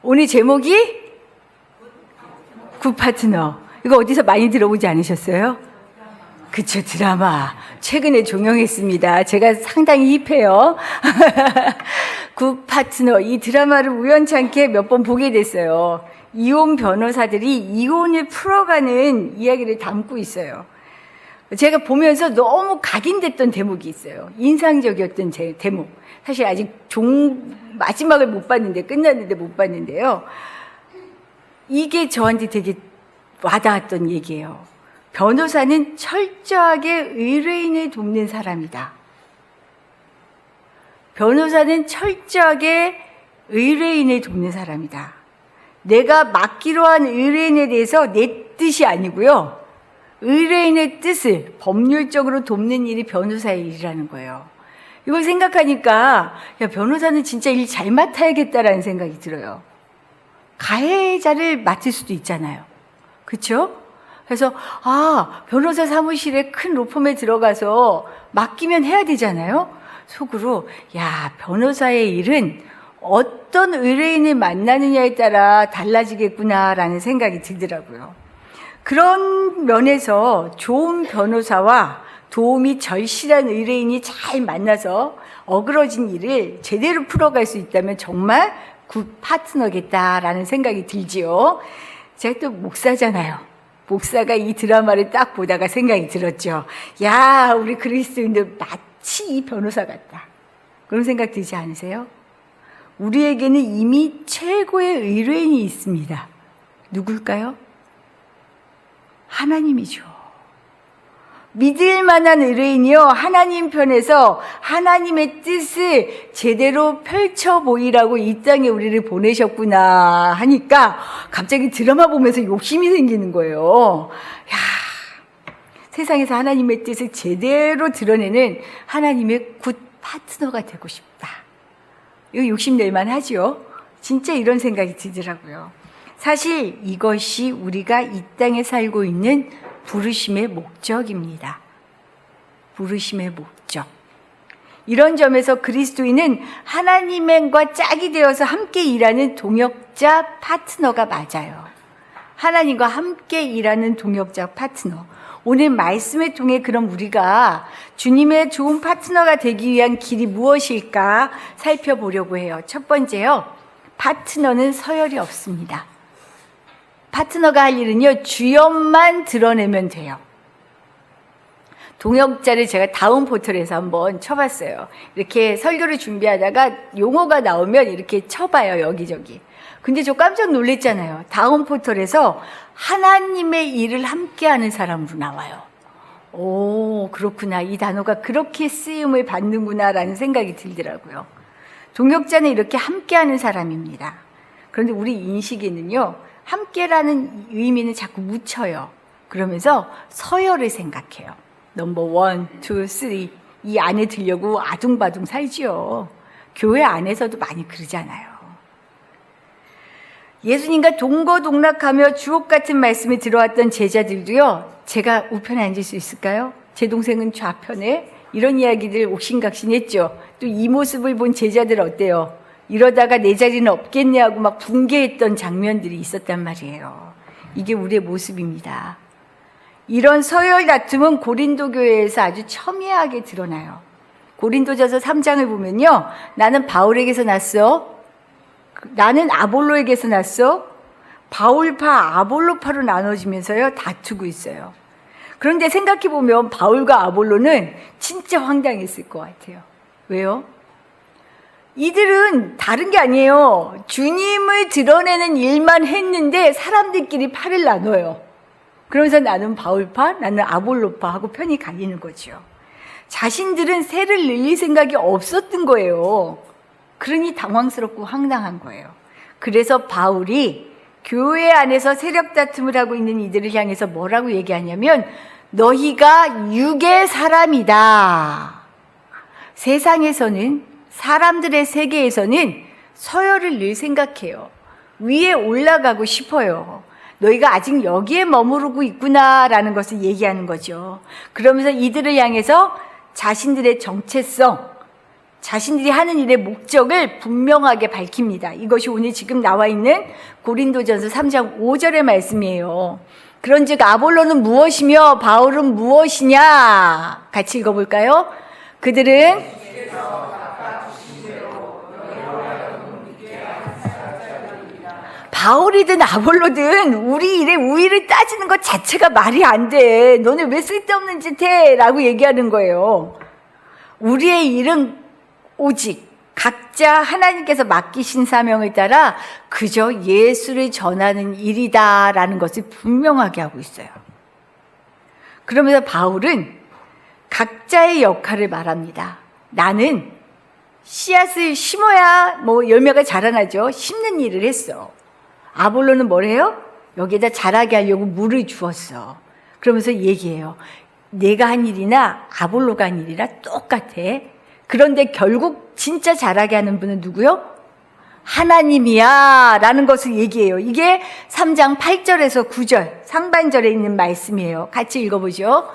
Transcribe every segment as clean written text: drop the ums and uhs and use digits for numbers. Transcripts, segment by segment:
오늘 제목이 굿 파트너. 이거 어디서 많이 들어보지 않으셨어요? 그쵸, 드라마. 최근에 종영했습니다. 제가 상당히 힙해요. 굿 파트너. 이 드라마를 우연찮게 몇 번 보게 됐어요. 이혼 변호사들이 이혼을 풀어가는 이야기를 담고 있어요. 제가 보면서 너무 각인됐던 대목이 있어요. 인상적이었던 제 대목. 사실 아직 마지막을 못 봤는데, 끝났는데 못 봤는데요. 이게 저한테 되게 와닿았던 얘기예요. 변호사는 철저하게 의뢰인을 돕는 사람이다. 변호사는 철저하게 의뢰인을 돕는 사람이다. 내가 맡기로 한 의뢰인에 대해서 내 뜻이 아니고요. 의뢰인의 뜻을 법률적으로 돕는 일이 변호사의 일이라는 거예요. 이걸 생각하니까 야, 변호사는 진짜 일 잘 맡아야겠다라는 생각이 들어요. 가해자를 맡을 수도 있잖아요. 그렇죠? 그래서 변호사 사무실에 큰 로펌에 들어가서 맡기면 해야 되잖아요. 속으로 야, 변호사의 일은 어떤 의뢰인을 만나느냐에 따라 달라지겠구나라는 생각이 들더라고요. 그런 면에서 좋은 변호사와 도움이 절실한 의뢰인이 잘 만나서 어그러진 일을 제대로 풀어갈 수 있다면 정말 굿 파트너겠다라는 생각이 들지요. 제가 또 목사잖아요. 목사가 이 드라마를 딱 보다가 생각이 들었죠. 야, 우리 그리스도인들 마치 이 변호사 같다. 그런 생각 들지 않으세요? 우리에게는 이미 최고의 의뢰인이 있습니다. 누굴까요? 하나님이죠. 믿을 만한 의뢰인이요. 하나님 편에서 하나님의 뜻을 제대로 펼쳐 보이라고 이 땅에 우리를 보내셨구나 하니까 갑자기 드라마 보면서 욕심이 생기는 거예요. 야, 세상에서 하나님의 뜻을 제대로 드러내는 하나님의 굿 파트너가 되고 싶다. 이거 욕심낼만 하죠. 진짜 이런 생각이 들더라고요. 사실 이것이 우리가 이 땅에 살고 있는 부르심의 목적입니다. 부르심의 목적. 이런 점에서 그리스도인은 하나님과 짝이 되어서 함께 일하는 동역자 파트너가 맞아요. 하나님과 함께 일하는 동역자 파트너. 오늘 말씀을 통해 그럼 우리가 주님의 좋은 파트너가 되기 위한 길이 무엇일까 살펴보려고 해요. 첫 번째요. 파트너는 서열이 없습니다. 파트너가 할 일은요, 주연만 드러내면 돼요. 동역자를 제가 다운 포털에서 한번 쳐봤어요. 이렇게 설교를 준비하다가 용어가 나오면 이렇게 쳐봐요, 여기저기. 근데 저 깜짝 놀랐잖아요. 다운 포털에서 하나님의 일을 함께하는 사람으로 나와요. 오, 그렇구나. 이 단어가 그렇게 쓰임을 받는구나라는 생각이 들더라고요. 동역자는 이렇게 함께하는 사람입니다. 그런데 우리 인식에는요, 함께라는 의미는 자꾸 묻혀요. 그러면서 서열을 생각해요. 넘버 1, 2, 3. 이 안에 들려고 아둥바둥 살지요. 교회 안에서도 많이 그러잖아요. 예수님과 동거동락하며 주옥 같은 말씀이 들어왔던 제자들도요. 제가 우편에 앉을 수 있을까요? 제 동생은 좌편에 이런 이야기들 옥신각신했죠. 또 이 모습을 본 제자들 어때요? 이러다가 내 자리는 없겠네 하고 막 붕괴했던 장면들이 있었단 말이에요. 이게 우리의 모습입니다. 이런 서열 다툼은 고린도 교회에서 아주 첨예하게 드러나요. 고린도전서 3장을 보면요. 나는 바울에게서 났어. 나는 아볼로에게서 났어. 바울파, 아볼로파로 나눠지면서요. 다투고 있어요. 그런데 생각해보면 바울과 아볼로는 진짜 황당했을 것 같아요. 왜요? 이들은 다른 게 아니에요. 주님을 드러내는 일만 했는데 사람들끼리 팔을 나눠요. 그러면서 나는 바울파, 나는 아볼로파 하고 편이 갈리는 거죠. 자신들은 세를 늘릴 생각이 없었던 거예요. 그러니 당황스럽고 황당한 거예요. 그래서 바울이 교회 안에서 세력 다툼을 하고 있는 이들을 향해서 뭐라고 얘기하냐면 너희가 육의 사람이다. 세상에서는 사람들의 세계에서는 서열을 늘 생각해요. 위에 올라가고 싶어요. 너희가 아직 여기에 머무르고 있구나라는 것을 얘기하는 거죠. 그러면서 이들을 향해서 자신들의 정체성, 자신들이 하는 일의 목적을 분명하게 밝힙니다. 이것이 오늘 지금 나와 있는 고린도전서 3장 5절의 말씀이에요. 그런즉 아볼로는 무엇이며 바울은 무엇이냐? 같이 읽어볼까요? 그들은 바울이든 아볼로든 우리 일에 우위를 따지는 것 자체가 말이 안 돼. 너네 왜 쓸데없는 짓 해? 라고 얘기하는 거예요. 우리의 일은 오직 각자 하나님께서 맡기신 사명을 따라 그저 예수를 전하는 일이다라는 것을 분명하게 하고 있어요. 그러면서 바울은 각자의 역할을 말합니다. 나는 씨앗을 심어야 열매가 자라나죠. 심는 일을 했어. 아볼로는 뭐래요? 여기에다 자라게 하려고 물을 주었어. 그러면서 얘기해요. 내가 한 일이나 아볼로가 한 일이나 똑같아. 그런데 결국 진짜 자라게 하는 분은 누구요? 하나님이야 라는 것을 얘기해요. 이게 3장 8절에서 9절 상반절에 있는 말씀이에요. 같이 읽어보죠.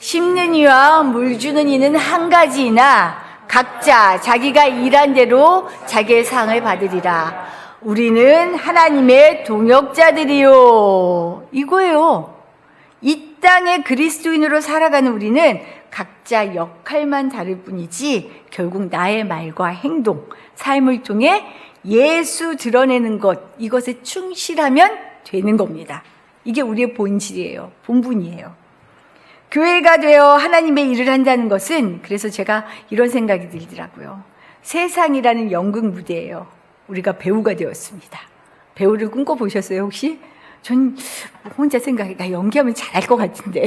심는 이와 물 주는 이는 한 가지이나 각자 자기가 일한 대로 자기의 상을 받으리라. 우리는 하나님의 동역자들이요. 이거예요. 이 땅에 그리스도인으로 살아가는 우리는 각자 역할만 다를 뿐이지 결국 나의 말과 행동, 삶을 통해 예수 드러내는 것, 이것에 충실하면 되는 겁니다. 이게 우리의 본질이에요. 본분이에요. 교회가 되어 하나님의 일을 한다는 것은 그래서 제가 이런 생각이 들더라고요. 세상이라는 연극 무대예요. 우리가 배우가 되었습니다. 배우를 꿈꿔보셨어요 혹시? 전 혼자 생각해 나 연기하면 잘할 것 같은데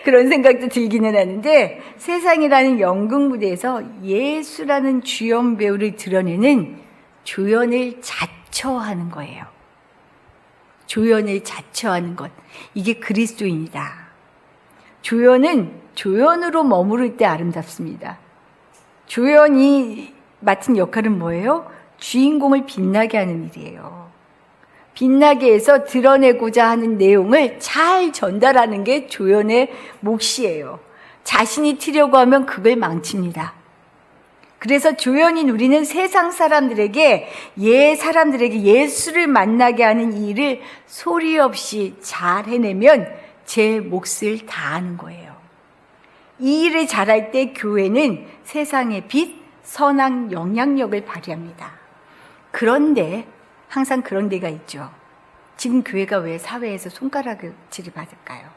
그런 생각도 들기는 하는데 세상이라는 연극 무대에서 예수라는 주연 배우를 드러내는 조연을 자처하는 거예요. 조연을 자처하는 것, 이게 그리스도인이다. 조연은 조연으로 머무를 때 아름답습니다. 조연이 맡은 역할은 뭐예요? 주인공을 빛나게 하는 일이에요. 빛나게 해서 드러내고자 하는 내용을 잘 전달하는 게 조연의 몫이에요. 자신이 튀려고 하면 그걸 망칩니다. 그래서 조연인 우리는 세상 사람들에게 예수를 만나게 하는 이 일을 소리 없이 잘 해내면 제 몫을 다하는 거예요. 이 일을 잘할 때 교회는 세상의 빛, 선한 영향력을 발휘합니다. 그런데 항상 그런 데가 있죠. 지금 교회가 왜 사회에서 손가락질을 받을까요?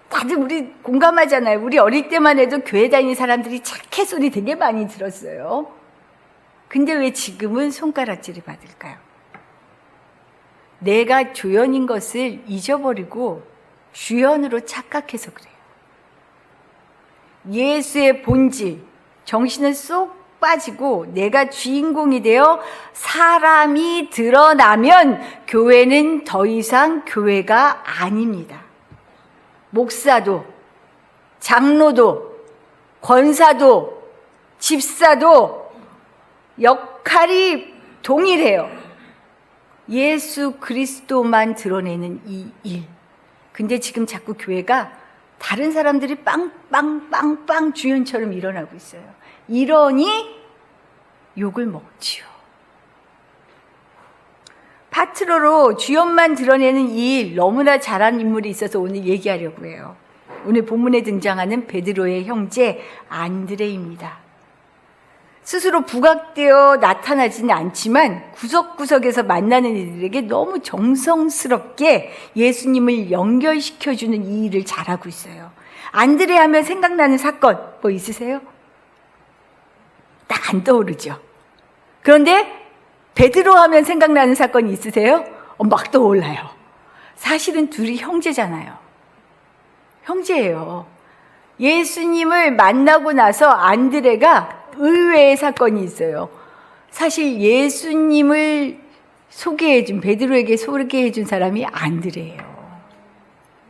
다들 우리 공감하잖아요. 우리 어릴 때만 해도 교회 다니는 사람들이 착해 소리 되게 많이 들었어요. 근데 왜 지금은 손가락질을 받을까요? 내가 조연인 것을 잊어버리고 주연으로 착각해서 그래요. 예수의 본질, 정신을 쏙 빠지고 내가 주인공이 되어 사람이 드러나면 교회는 더 이상 교회가 아닙니다. 목사도, 장로도, 권사도, 집사도 역할이 동일해요. 예수 그리스도만 드러내는 이 일. 근데 지금 자꾸 교회가 다른 사람들이 빵빵빵빵 주연처럼 일어나고 있어요. 이러니 욕을 먹지요. 파트너로 주연만 드러내는 이 일, 너무나 잘한 인물이 있어서 오늘 얘기하려고 해요. 오늘 본문에 등장하는 베드로의 형제 안드레입니다. 스스로 부각되어 나타나지는 않지만 구석구석에서 만나는 이들에게 너무 정성스럽게 예수님을 연결시켜주는 이 일을 잘하고 있어요. 안드레 하면 생각나는 사건 뭐 있으세요? 딱 안 떠오르죠. 그런데 베드로 하면 생각나는 사건이 있으세요? 막 떠올라요. 사실은 둘이 형제잖아요. 형제예요. 예수님을 만나고 나서 안드레가 의외의 사건이 있어요. 사실 예수님을 베드로에게 소개해준 사람이 안드레예요.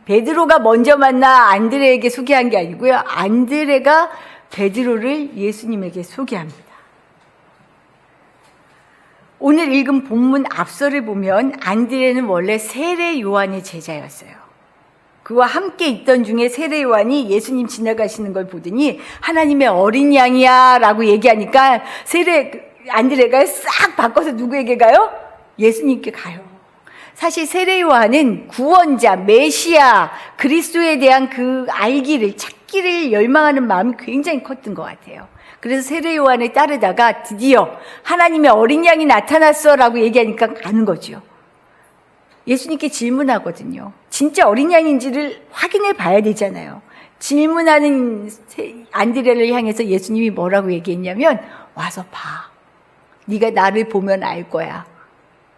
베드로가 먼저 만나 안드레에게 소개한 게 아니고요. 안드레가 베드로를 예수님에게 소개합니다. 오늘 읽은 본문 앞서를 보면 안드레는 원래 세례 요한의 제자였어요. 그와 함께 있던 중에 세례 요한이 예수님 지나가시는 걸 보더니 하나님의 어린 양이야 라고 얘기하니까 안드레가 싹 바꿔서 누구에게 가요? 예수님께 가요. 사실 세례 요한은 구원자, 메시아, 그리스도에 대한 그 찾기를 열망하는 마음이 굉장히 컸던 것 같아요. 그래서 세례 요한을 따르다가 드디어 하나님의 어린 양이 나타났어 라고 얘기하니까 가는 거죠. 예수님께 질문하거든요. 진짜 어린 양인지를 확인해 봐야 되잖아요. 질문하는 안드레를 향해서 예수님이 뭐라고 얘기했냐면 와서 봐. 네가 나를 보면 알 거야.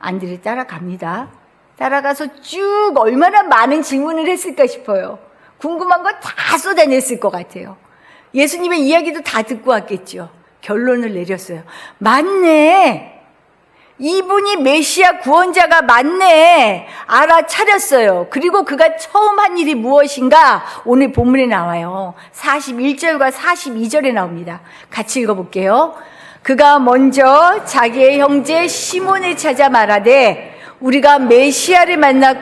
안드레 따라갑니다. 따라가서 쭉 얼마나 많은 질문을 했을까 싶어요. 궁금한 거 다 쏟아냈을 것 같아요. 예수님의 이야기도 다 듣고 왔겠죠. 결론을 내렸어요. 맞네. 이분이 메시아 구원자가 맞네. 알아차렸어요. 그리고 그가 처음 한 일이 무엇인가? 오늘 본문에 나와요. 41절과 42절에 나옵니다. 같이 읽어볼게요. 그가 먼저 자기의 형제 시몬을 찾아 말하되 우리가 메시아를 만나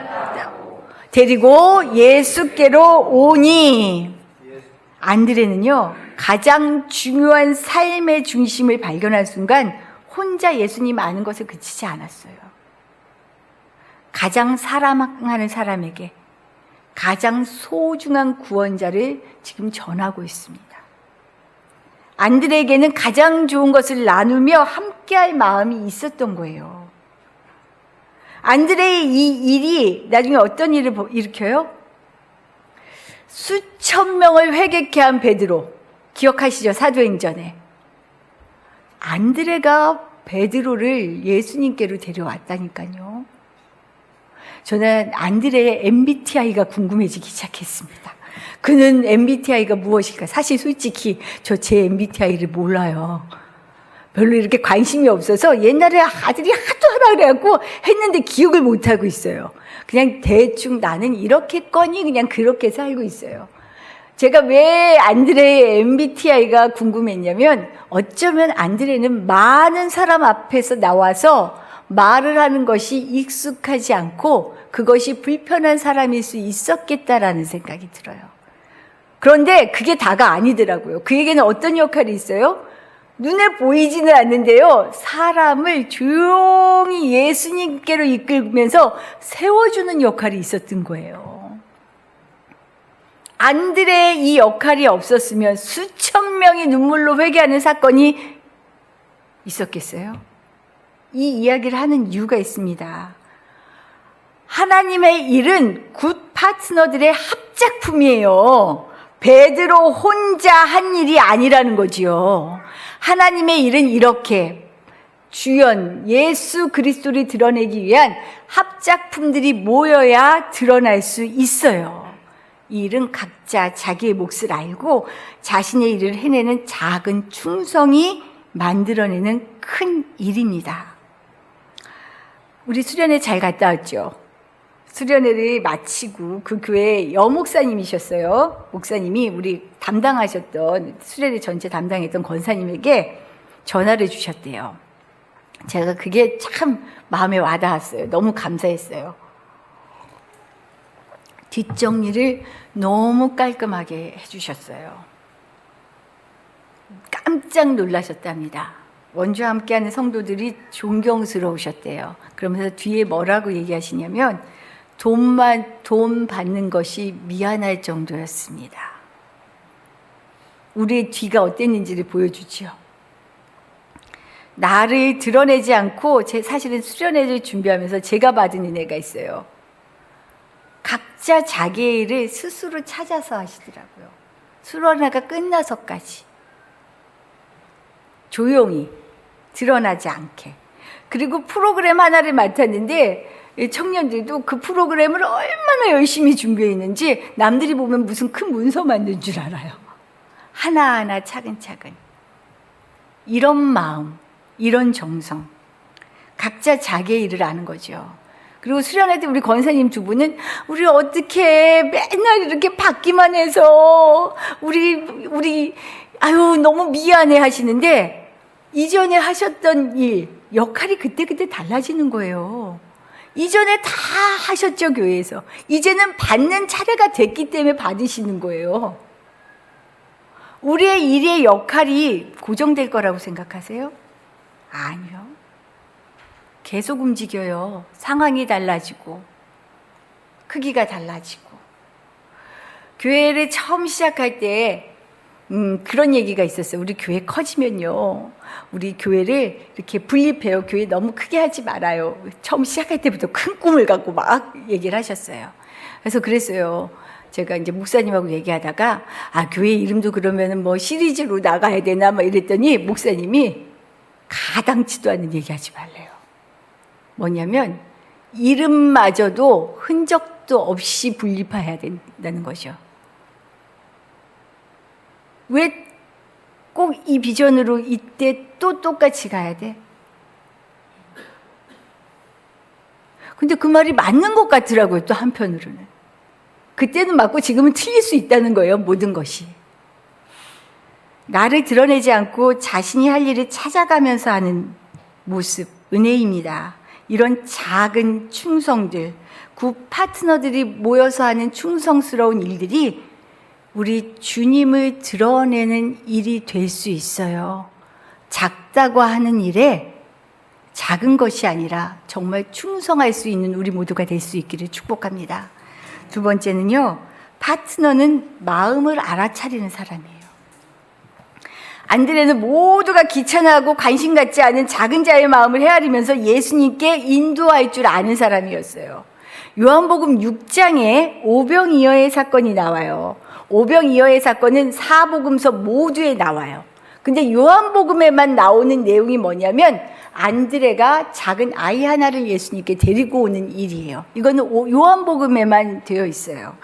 데리고 예수께로 오니. 안드레는요, 가장 중요한 삶의 중심을 발견한 순간 혼자 예수님 아는 것에 그치지 않았어요. 가장 사랑하는 사람에게 가장 소중한 구원자를 지금 전하고 있습니다. 안드레에게는 가장 좋은 것을 나누며 함께할 마음이 있었던 거예요. 안드레의 이 일이 나중에 어떤 일을 일으켜요? 수천 명을 회개케 한 베드로, 기억하시죠? 사도행전에 안드레가 베드로를 예수님께로 데려왔다니까요. 저는 안드레의 MBTI가 궁금해지기 시작했습니다. 그는 MBTI가 무엇일까? 사실 솔직히 저 제 MBTI를 몰라요. 별로 이렇게 관심이 없어서 옛날에 아들이 하도 하라 그래갖고 했는데 기억을 못하고 있어요. 그냥 대충 나는 이렇게거니 그냥 그렇게 살고 있어요. 제가 왜 안드레의 MBTI가 궁금했냐면 어쩌면 안드레는 많은 사람 앞에서 나와서 말을 하는 것이 익숙하지 않고 그것이 불편한 사람일 수 있었겠다라는 생각이 들어요. 그런데 그게 다가 아니더라고요. 그에게는 어떤 역할이 있어요? 눈에 보이지는 않는데요, 사람을 조용히 예수님께로 이끌면서 세워주는 역할이 있었던 거예요. 안드레의 이 역할이 없었으면 수천 명이 눈물로 회개하는 사건이 있었겠어요? 이 이야기를 하는 이유가 있습니다. 하나님의 일은 굿 파트너들의 합작품이에요. 베드로 혼자 한 일이 아니라는 거지요. 하나님의 일은 이렇게 주연 예수 그리스도를 드러내기 위한 합작품들이 모여야 드러날 수 있어요. 이 일은 각자 자기의 몫을 알고 자신의 일을 해내는 작은 충성이 만들어내는 큰 일입니다. 우리 수련회 잘 갔다 왔죠? 수련회를 마치고 그 교회 여목사님이셨어요. 목사님이 우리 담당하셨던 수련회 전체 담당했던 권사님에게 전화를 주셨대요. 제가 그게 참 마음에 와닿았어요. 너무 감사했어요. 뒷정리를 너무 깔끔하게 해주셨어요. 깜짝 놀라셨답니다. 원주와 함께하는 성도들이 존경스러우셨대요. 그러면서 뒤에 뭐라고 얘기하시냐면 돈 받는 것이 미안할 정도였습니다. 우리의 뒤가 어땠는지를 보여주지요. 나를 드러내지 않고 사실은 수련회를 준비하면서 제가 받은 은혜가 있어요. 각자 자기의 일을 스스로 찾아서 하시더라고요. 수련회가 끝나서까지 조용히 드러나지 않게. 그리고 프로그램 하나를 맡았는데 청년들도 그 프로그램을 얼마나 열심히 준비했는지 남들이 보면 무슨 큰 문서 만든 줄 알아요. 하나하나 차근차근. 이런 마음, 이런 정성. 각자 자기의 일을 아는 거죠. 그리고 수련회 때 우리 권사님 두 분은 우리 어떻게 맨날 이렇게 받기만 해서 우리 아유 너무 미안해 하시는데 이전에 하셨던 일, 역할이 그때그때 달라지는 거예요. 이전에 다 하셨죠, 교회에서. 이제는 받는 차례가 됐기 때문에 받으시는 거예요. 우리의 일의 역할이 고정될 거라고 생각하세요? 아니요. 계속 움직여요. 상황이 달라지고, 크기가 달라지고. 교회를 처음 시작할 때 그런 얘기가 있었어요. 우리 교회 커지면요, 우리 교회를 이렇게 분립해요. 교회 너무 크게 하지 말아요. 처음 시작할 때부터 큰 꿈을 갖고 막 얘기를 하셨어요. 그래서 그랬어요. 제가 이제 목사님하고 얘기하다가, 교회 이름도 그러면은 뭐 시리즈로 나가야 되나 막 이랬더니 목사님이 가당치도 않은 얘기하지 말래요. 뭐냐면 이름마저도 흔적도 없이 분립해야 된다는 거죠. 왜 꼭 이 비전으로 이때 또 똑같이 가야 돼? 근데 그 말이 맞는 것 같더라고요, 또 한편으로는. 그때는 맞고 지금은 틀릴 수 있다는 거예요, 모든 것이. 나를 드러내지 않고 자신이 할 일을 찾아가면서 하는 모습, 은혜입니다. 이런 작은 충성들, 구 파트너들이 모여서 하는 충성스러운 일들이 우리 주님을 드러내는 일이 될 수 있어요. 작다고 하는 일에 작은 것이 아니라 정말 충성할 수 있는 우리 모두가 될 수 있기를 축복합니다. 두 번째는요, 파트너는 마음을 알아차리는 사람이에요. 안드레는 모두가 귀찮아하고 관심 갖지 않은 작은 자의 마음을 헤아리면서 예수님께 인도할 줄 아는 사람이었어요. 요한복음 6장에 오병이어의 사건이 나와요. 오병이어의 사건은 사복음서 모두에 나와요. 근데 요한복음에만 나오는 내용이 뭐냐면 안드레가 작은 아이 하나를 예수님께 데리고 오는 일이에요. 이거는 요한복음에만 되어 있어요.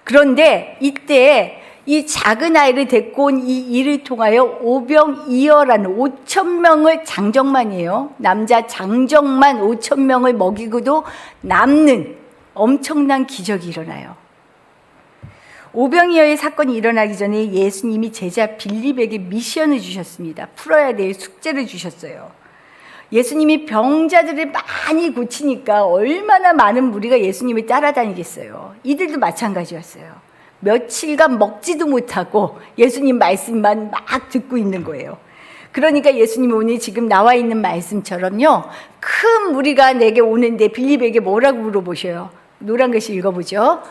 그런데 이때 이 작은 아이를 데리고 온 이 일을 통하여 오병이어라는 5,000명을 장정만이에요. 남자 장정만 5,000명을 먹이고도 남는 엄청난 기적이 일어나요. 오병이어의 사건이 일어나기 전에 예수님이 제자 빌립에게 미션을 주셨습니다. 풀어야 될 숙제를 주셨어요. 예수님이 병자들을 많이 고치니까 얼마나 많은 무리가 예수님을 따라다니겠어요. 이들도 마찬가지였어요. 며칠간 먹지도 못하고 예수님 말씀만 막 듣고 있는 거예요. 그러니까 예수님이 오늘 지금 나와 있는 말씀처럼요, 큰 무리가 내게 오는데 빌립에게 뭐라고 물어보셔요? 노란 글씨 읽어보죠.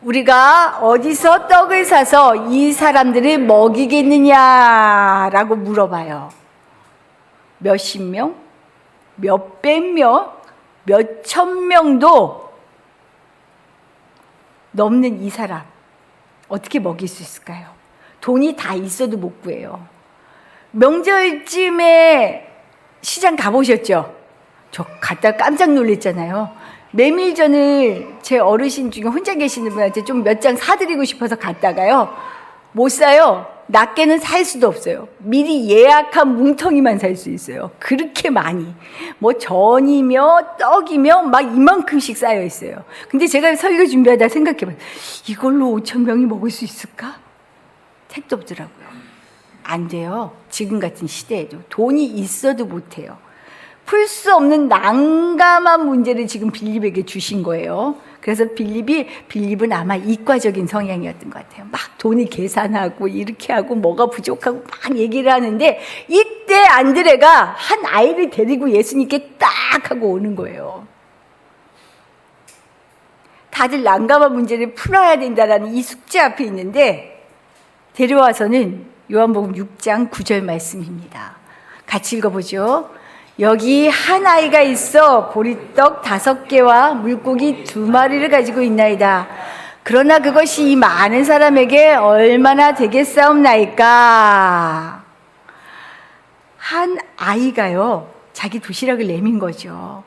우리가 어디서 떡을 사서 이 사람들을 먹이겠느냐라고 물어봐요. 몇십 명? 몇백 명? 몇천 명도 넘는 이 사람 어떻게 먹일 수 있을까요? 돈이 다 있어도 못 구해요. 명절쯤에 시장 가보셨죠? 저 갔다 깜짝 놀랐잖아요. 메밀전을 제 어르신 중에 혼자 계시는 분한테 좀 몇 장 사드리고 싶어서 갔다가요, 못 사요. 낱개는 살 수도 없어요. 미리 예약한 뭉텅이만 살 수 있어요. 그렇게 많이. 뭐 전이며 떡이며 막 이만큼씩 쌓여 있어요. 근데 제가 설교 준비하다 생각해봐요. 이걸로 5,000명이 먹을 수 있을까? 택도 없더라고요. 안 돼요. 지금 같은 시대에도. 돈이 있어도 못해요. 풀 수 없는 난감한 문제를 지금 빌립에게 주신 거예요. 그래서 빌립은 아마 이과적인 성향이었던 것 같아요. 막 돈을 계산하고 이렇게 하고 뭐가 부족하고 막 얘기를 하는데, 이때 안드레가 한 아이를 데리고 예수님께 딱 하고 오는 거예요. 다들 난감한 문제를 풀어야 된다라는 이 숙제 앞에 있는데, 데려와서는 요한복음 6장 9절 말씀입니다. 같이 읽어보죠. 여기 한 아이가 있어 보리떡 5개와 물고기 2마리를 가지고 있나이다. 그러나 그것이 이 많은 사람에게 얼마나 되겠사옵나이까. 한 아이가요, 자기 도시락을 내민 거죠.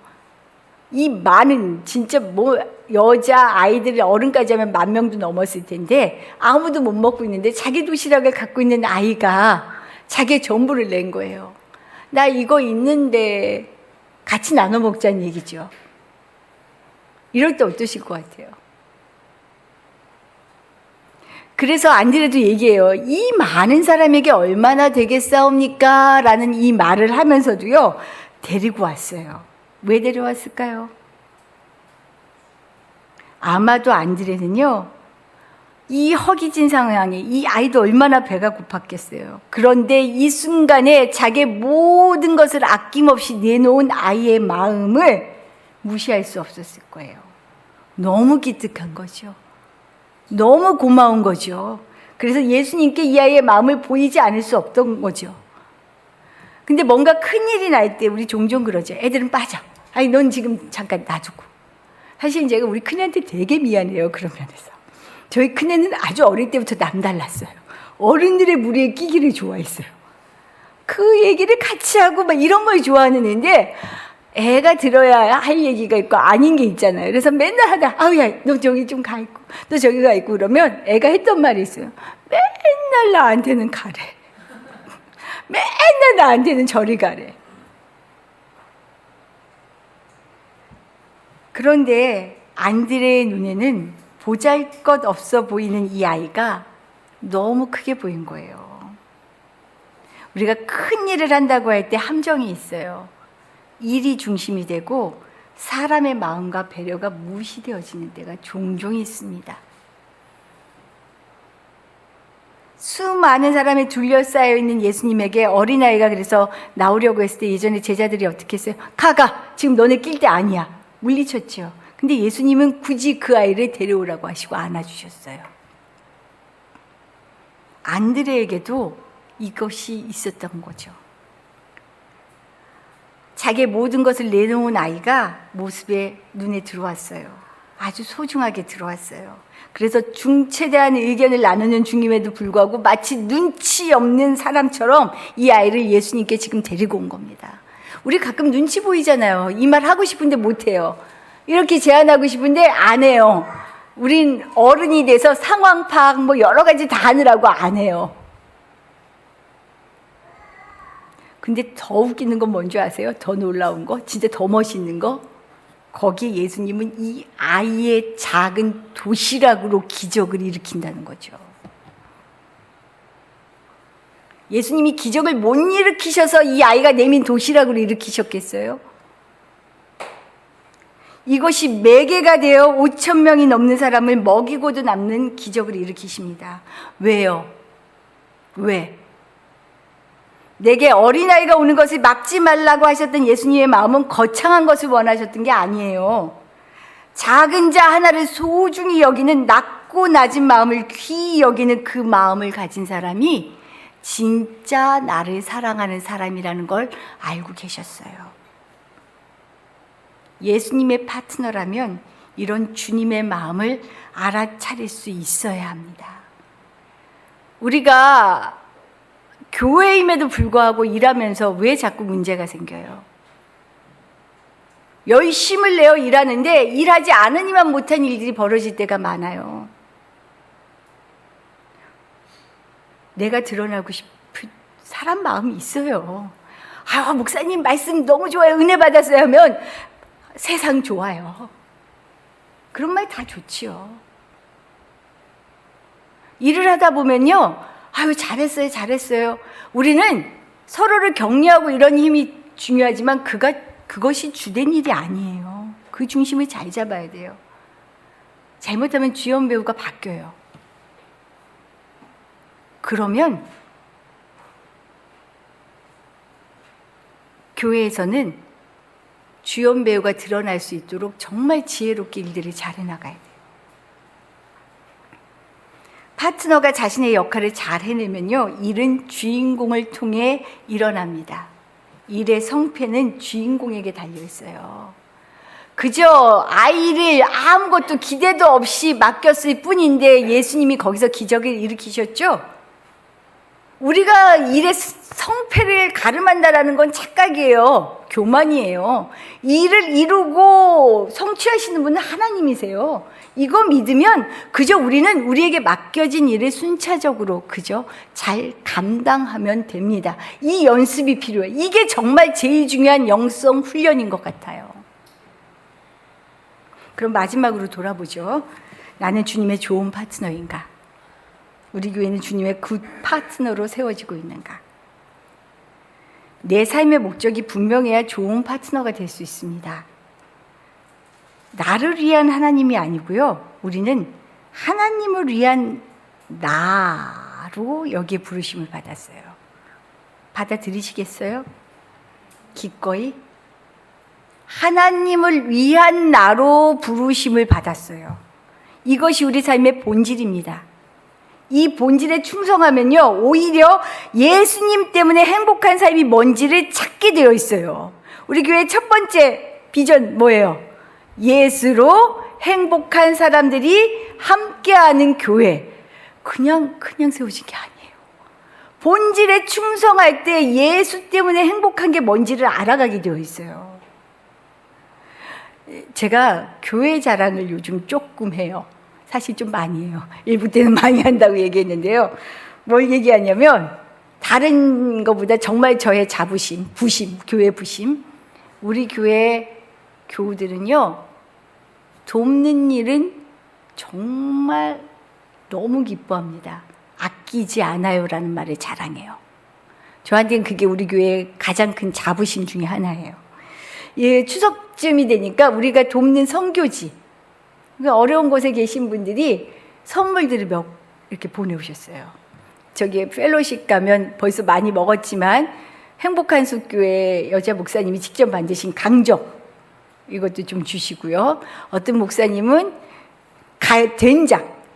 이 많은, 진짜 뭐 여자 아이들 어른까지 하면 10,000명도 넘었을 텐데 아무도 못 먹고 있는데 자기 도시락을 갖고 있는 아이가 자기의 전부를 낸 거예요. 나 이거 있는데 같이 나눠 먹자는 얘기죠. 이럴 때 어떠실 것 같아요? 그래서 안드레도 얘기해요. 이 많은 사람에게 얼마나 되겠사옵니까? 라는 이 말을 하면서도요, 데리고 왔어요. 왜 데려왔을까요? 아마도 안드레는요, 이 허기진 상황에 이 아이도 얼마나 배가 고팠겠어요. 그런데 이 순간에 자기의 모든 것을 아낌없이 내놓은 아이의 마음을 무시할 수 없었을 거예요. 너무 기특한 거죠. 너무 고마운 거죠. 그래서 예수님께 이 아이의 마음을 보이지 않을 수 없던 거죠. 근데 뭔가 큰일이 날 때 우리 종종 그러죠. 애들은 빠져. 아니, 넌 지금 잠깐 놔두고. 사실 제가 우리 큰애한테 되게 미안해요. 그런 면에서. 저희 큰애는 아주 어릴 때부터 남달랐어요. 어른들의 무리에 끼기를 좋아했어요. 그 얘기를 같이 하고 막 이런 걸 좋아하는 애인데, 애가 들어야 할 얘기가 있고 아닌 게 있잖아요. 그래서 맨날 하다, 아우, 야, 너 저기 좀 가 있고, 너 저기 가 있고 그러면 애가 했던 말이 있어요. 맨날 나한테는 가래. 맨날 나한테는 저리 가래. 그런데 안드레의 눈에는 보잘것없어 보이는 이 아이가 너무 크게 보인 거예요. 우리가 큰 일을 한다고 할 때 함정이 있어요. 일이 중심이 되고 사람의 마음과 배려가 무시되어지는 때가 종종 있습니다. 수많은 사람이 둘러싸여 있는 예수님에게 어린아이가 그래서 나오려고 했을 때 예전에 제자들이 어떻게 했어요? 가! 지금 너네 낄 때 아니야. 물리쳤죠. 근데 예수님은 굳이 그 아이를 데려오라고 하시고 안아주셨어요. 안드레에게도 이것이 있었던 거죠. 자기의 모든 것을 내놓은 아이가 모습에 눈에 들어왔어요. 아주 소중하게 들어왔어요. 그래서 중체대한 의견을 나누는 중임에도 불구하고 마치 눈치 없는 사람처럼 이 아이를 예수님께 지금 데리고 온 겁니다. 우리 가끔 눈치 보이잖아요. 이 말 하고 싶은데 못해요. 이렇게 제안하고 싶은데 안 해요. 우린 어른이 돼서 상황 파악 뭐 여러 가지 다 하느라고 안 해요. 근데 더 웃기는 건 뭔지 아세요? 더 놀라운 거? 진짜 더 멋있는 거? 거기에 예수님은 이 아이의 작은 도시락으로 기적을 일으킨다는 거죠. 예수님이 기적을 못 일으키셔서 이 아이가 내민 도시락으로 일으키셨겠어요? 이것이 매개가 되어 5,000명이 넘는 사람을 먹이고도 남는 기적을 일으키십니다. 왜요? 왜? 내게 어린아이가 오는 것을 막지 말라고 하셨던 예수님의 마음은 거창한 것을 원하셨던 게 아니에요. 작은 자 하나를 소중히 여기는 낮고 낮은 마음을 귀히 여기는 그 마음을 가진 사람이 진짜 나를 사랑하는 사람이라는 걸 알고 계셨어요. 예수님의 파트너라면 이런 주님의 마음을 알아차릴 수 있어야 합니다. 우리가 교회임에도 불구하고 일하면서 왜 자꾸 문제가 생겨요? 열심을 내어 일하는데 일하지 않으니만 못한 일들이 벌어질 때가 많아요. 내가 드러나고 싶은 사람 마음이 있어요. 아, 목사님 말씀 너무 좋아요. 은혜 받았어요 하면 세상 좋아요. 그런 말 다 좋지요. 일을 하다 보면요. 아유, 잘했어요. 우리는 서로를 격려하고 이런 힘이 중요하지만 그것이 주된 일이 아니에요. 그 중심을 잘 잡아야 돼요. 잘못하면 주연 배우가 바뀌어요. 그러면 교회에서는 주연 배우가 드러날 수 있도록 정말 지혜롭게 일들을 잘 해나가야 돼요. 파트너가 자신의 역할을 잘 해내면요, 일은 주인공을 통해 일어납니다. 일의 성패는 주인공에게 달려있어요. 그저 아이를 아무것도 기대도 없이 맡겼을 뿐인데 예수님이 거기서 기적을 일으키셨죠? 우리가 일의 성패를 가름한다라는 건 착각이에요. 교만이에요. 일을 이루고 성취하시는 분은 하나님이세요. 이거 믿으면 그저 우리는 우리에게 맡겨진 일을 순차적으로 그저 잘 감당하면 됩니다. 이 연습이 필요해요. 이게 정말 제일 중요한 영성 훈련인 것 같아요. 그럼 마지막으로 돌아보죠. 나는 주님의 좋은 파트너인가? 우리 교회는 주님의 굿 파트너로 세워지고 있는가? 내 삶의 목적이 분명해야 좋은 파트너가 될 수 있습니다. 나를 위한 하나님이 아니고요. 우리는 하나님을 위한 나로 여기에 부르심을 받았어요. 받아들이시겠어요? 기꺼이? 하나님을 위한 나로 부르심을 받았어요. 이것이 우리 삶의 본질입니다. 이 본질에 충성하면요, 오히려 예수님 때문에 행복한 삶이 뭔지를 찾게 되어 있어요. 우리 교회 첫 번째 비전 뭐예요? 예수로 행복한 사람들이 함께하는 교회. 그냥 세우신 게 아니에요. 본질에 충성할 때 예수 때문에 행복한 게 뭔지를 알아가게 되어 있어요. 제가 교회 자랑을 요즘 조금 해요. 사실 좀 많이 해요. 일부 때는 많이 한다고 얘기했는데요. 뭘 얘기하냐면 다른 것보다 정말 저의 자부심, 부심, 교회 부심. 우리 교회 교우들은요, 돕는 일은 정말 너무 기뻐합니다. 아끼지 않아요라는 말을 자랑해요. 저한테는 그게 우리 교회의 가장 큰 자부심 중에 하나예요. 예, 추석쯤이 되니까 우리가 돕는 선교지, 그러니까 어려운 곳에 계신 분들이 선물들을 몇 이렇게 보내오셨어요. 저기 펠로십 가면 벌써 많이 먹었지만 행복한 숲교회 여자 목사님이 직접 만드신 강정, 이것도 좀 주시고요. 어떤 목사님은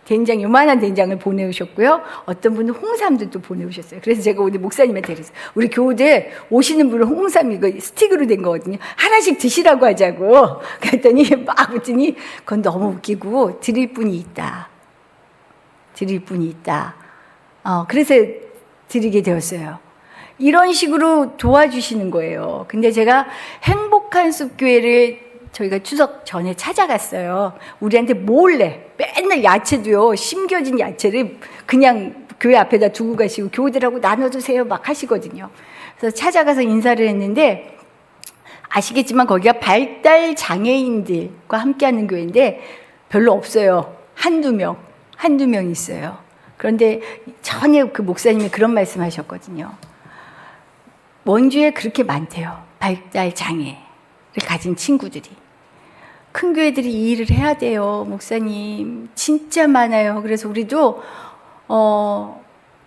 된장 요만한 된장을 보내오셨고요. 어떤 분은 홍삼도 또 보내오셨어요. 그래서 제가 오늘 목사님한테 그랬어요. 우리 교우들 오시는 분은 홍삼 이거 스틱으로 된 거거든요. 하나씩 드시라고 하자고. 그랬더니 막 웃더니 그건 너무 웃기고 드릴 분이 있다. 그래서 드리게 되었어요. 이런 식으로 도와주시는 거예요. 근데 제가 행복한 숲교회를 저희가 추석 전에 찾아갔어요. 우리한테 몰래 맨날 야채도요, 심겨진 야채를 그냥 교회 앞에다 두고 가시고 교우들하고 나눠주세요 막 하시거든요. 그래서 찾아가서 인사를 했는데, 아시겠지만 거기가 발달 장애인들과 함께하는 교회인데 별로 없어요. 한두 명 있어요. 그런데 전에 그 목사님이 그런 말씀하셨거든요. 원주에 그렇게 많대요. 발달 장애를 가진 친구들이. 큰 교회들이 이 일을 해야 돼요. 목사님 진짜 많아요. 그래서 우리도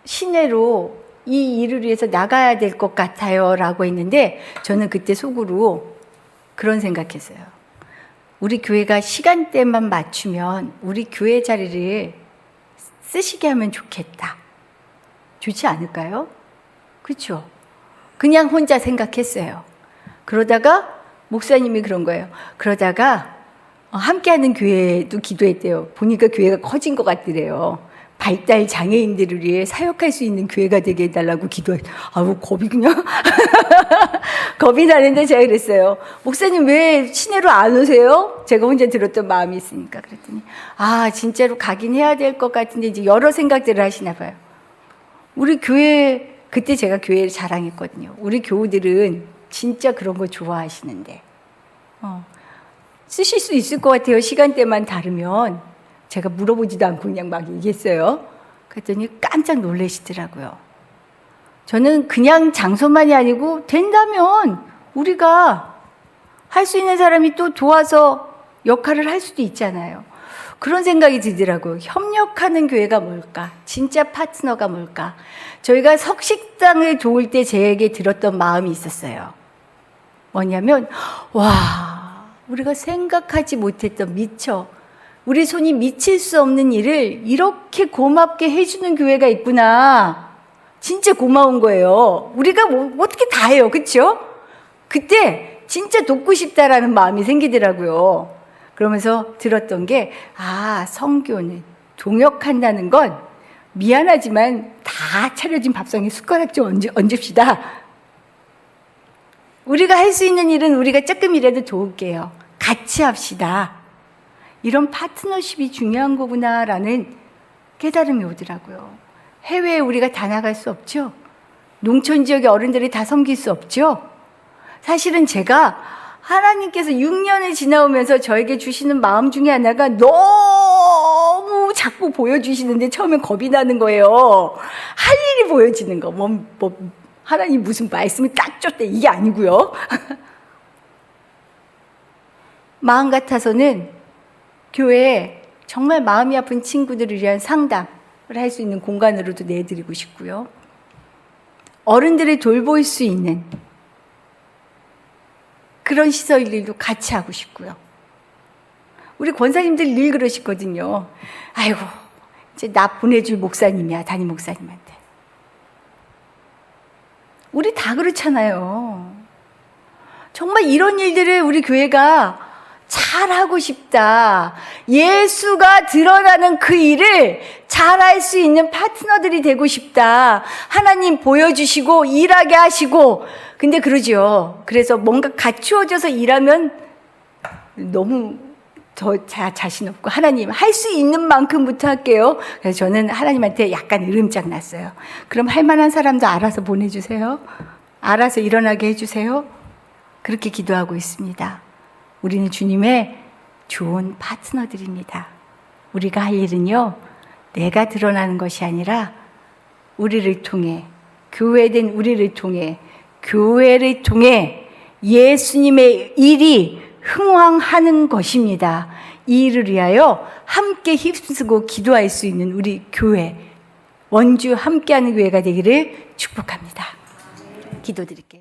시내로 이 일을 위해서 나가야 될 것 같아요 라고 했는데, 저는 그때 속으로 그런 생각했어요. 우리 교회가 시간대만 맞추면 우리 교회 자리를 쓰시게 하면 좋겠다. 좋지 않을까요? 그렇죠? 그냥 혼자 생각했어요. 그러다가 목사님이 그런 거예요. 그러다가 함께하는 교회도 기도했대요. 보니까 교회가 커진 것 같더래요. 발달 장애인들을 위해 사역할 수 있는 교회가 되게 해달라고 기도했어요. 아우, 겁이 그냥 겁이 나는데 제가 그랬어요. 목사님 왜 시내로 안 오세요? 제가 혼자 들었던 마음이 있으니까. 그랬더니 진짜로 가긴 해야 될 것 같은데 이제 여러 생각들을 하시나 봐요. 우리 교회, 그때 제가 교회를 자랑했거든요. 우리 교우들은 진짜 그런 거 좋아하시는데 쓰실 수 있을 것 같아요. 시간대만 다르면. 제가 물어보지도 않고 그냥 막 얘기했어요. 그랬더니 깜짝 놀라시더라고요. 저는 그냥 장소만이 아니고 된다면 우리가 할 수 있는 사람이 또 도와서 역할을 할 수도 있잖아요. 그런 생각이 들더라고요. 협력하는 교회가 뭘까? 진짜 파트너가 뭘까? 저희가 석식당을 도울 때 제게 들었던 마음이 있었어요. 뭐냐면 우리가 생각하지 못했던 미처 우리 손이 미칠 수 없는 일을 이렇게 고맙게 해주는 교회가 있구나. 진짜 고마운 거예요. 우리가 어떻게 다 해요. 그렇죠? 그때 진짜 돕고 싶다라는 마음이 생기더라고요. 그러면서 들었던 게 성교는 동역한다는 건 미안하지만 다 차려진 밥상에 숟가락 좀 얹읍시다. 우리가 할 수 있는 일은 우리가 조금이라도 도울게요. 같이 합시다. 이런 파트너십이 중요한 거구나라는 깨달음이 오더라고요. 해외에 우리가 다 나갈 수 없죠. 농촌 지역의 어른들이 다 섬길 수 없죠. 사실은 제가 하나님께서 6년을 지나오면서 저에게 주시는 마음 중에 하나가 너무 자꾸 보여주시는데 처음엔 겁이 나는 거예요. 할 일이 보여지는 거. 하나님 무슨 말씀을 딱 줬대. 이게 아니고요. 마음 같아서는 교회에 정말 마음이 아픈 친구들을 위한 상담을 할 수 있는 공간으로도 내드리고 싶고요. 어른들을 돌볼 수 있는 그런 시설들도 같이 하고 싶고요. 우리 권사님들 늘 그러시거든요. 아이고, 이제 나 보내줄 목사님이야, 담임 목사님한테. 우리 다 그렇잖아요. 정말 이런 일들을 우리 교회가 잘하고 싶다. 예수가 드러나는 그 일을 잘할 수 있는 파트너들이 되고 싶다. 하나님 보여주시고 일하게 하시고. 근데 그러죠. 그래서 뭔가 갖추어져서 일하면 너무 저 자신 없고, 하나님 할 수 있는 만큼부터 할게요. 그래서 저는 하나님한테 약간 으름장 났어요. 그럼 할 만한 사람도 알아서 보내주세요. 알아서 일어나게 해주세요. 그렇게 기도하고 있습니다. 우리는 주님의 좋은 파트너들입니다. 우리가 할 일은요, 내가 드러나는 것이 아니라 우리를 통해, 교회된 우리를 통해, 교회를 통해 예수님의 일이 흥왕하는 것입니다. 이 일을 위하여 함께 힘쓰고 기도할 수 있는 우리 교회, 원주 함께하는 교회가 되기를 축복합니다. 기도드릴게요.